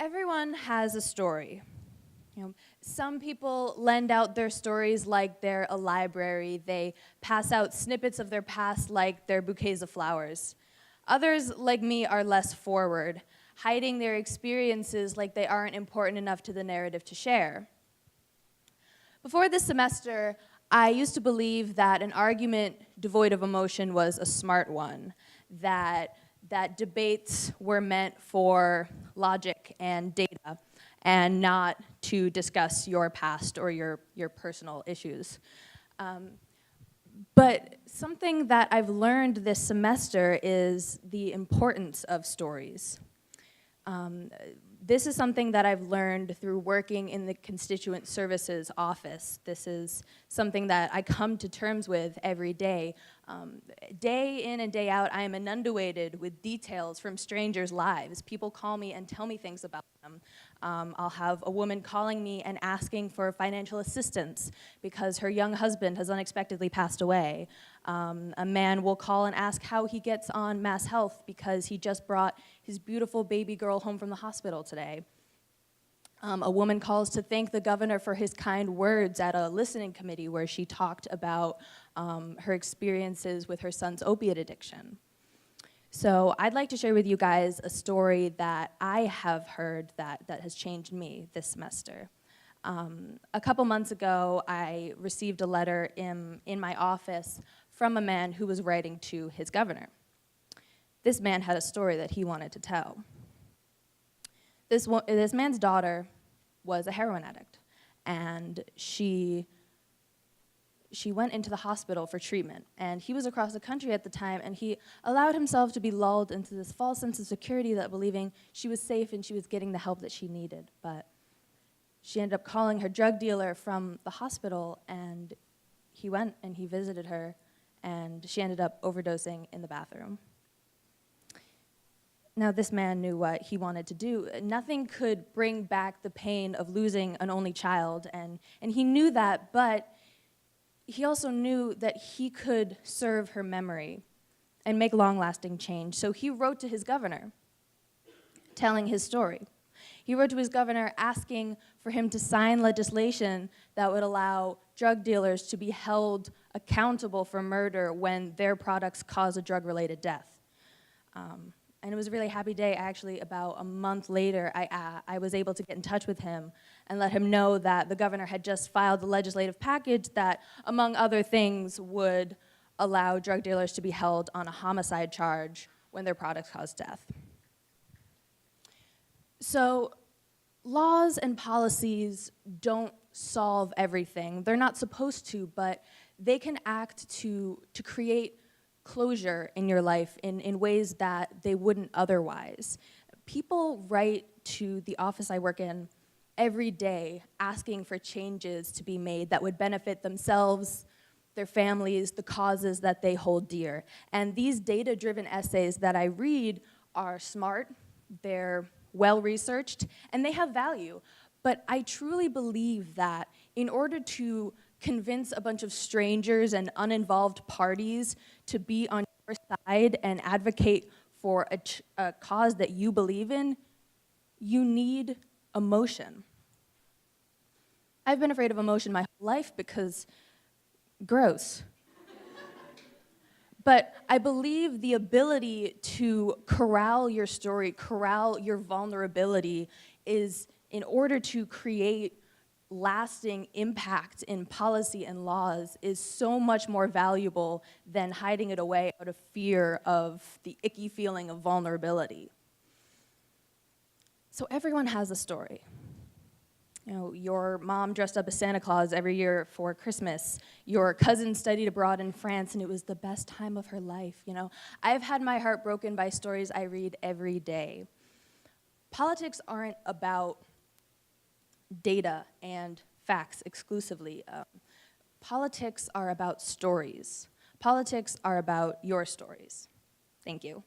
Everyone has a story. Some people lend out their stories like they're a library. They pass out snippets of their past like they're bouquets of flowers. Others, like me, are less forward, hiding their experiences like they aren't important enough to the narrative to share. Before this semester, I used to believe that an argument devoid of emotion was a smart one, that debates were meant for logic and data and not to discuss your past or your personal issues. But something that I've learned this semester is the importance of stories. This is something that I've learned through working in the Constituent Services Office. This is something that I come to terms with every day. Day in and day out, I am inundated with details from strangers' lives. People call me and tell me things about them. I'll have a woman calling me and asking for financial assistance because her young husband has unexpectedly passed away. A man will call and ask how he gets on Mass Health because he just brought his beautiful baby girl home from the hospital today. A woman calls to thank the governor for his kind words at a listening committee where she talked about her experiences with her son's opiate addiction. So I'd like to share with you guys a story that I have heard that has changed me this semester. A couple months ago, I received a letter in my office from a man who was writing to his governor. This man had a story that he wanted to tell. This man's daughter was a heroin addict, and she went into the hospital for treatment, and he was across the country at the time, and he allowed himself to be lulled into this false sense of security that believing she was safe and she was getting the help that she needed. But she ended up calling her drug dealer from the hospital, and he went and he visited her, and she ended up overdosing in the bathroom. Now, this man knew what he wanted to do. Nothing could bring back the pain of losing an only child, and he knew that, but he also knew that he could serve her memory and make long-lasting change. So he wrote to his governor, telling his story. He wrote to his governor asking for him to sign legislation that would allow drug dealers to be held accountable for murder when their products cause a drug-related death. And it was a really happy day. Actually, about a month later, I was able to get in touch with him and let him know that the governor had just filed the legislative package that, among other things, would allow drug dealers to be held on a homicide charge when their products cause death. So laws and policies don't solve everything. They're not supposed to, but they can act to create closure in your life in ways that they wouldn't otherwise. People write to the office I work in every day asking for changes to be made that would benefit themselves, their families, the causes that they hold dear. And these data-driven essays that I read are smart, they're well-researched, and they have value. But I truly believe that in order to convince a bunch of strangers and uninvolved parties to be on your side and advocate for a cause that you believe in, you need emotion. I've been afraid of emotion my whole life because gross. But I believe the ability to corral your story, corral your vulnerability is in order to create lasting impact in policy and laws is so much more valuable than hiding it away out of fear of the icky feeling of vulnerability. So everyone has a story. You know, your mom dressed up as Santa Claus every year for Christmas. Your cousin studied abroad in France and it was the best time of her life. You know, I've had my heart broken by stories I read every day. Politics aren't about data and facts exclusively. Politics are about stories. Politics are about your stories. Thank you.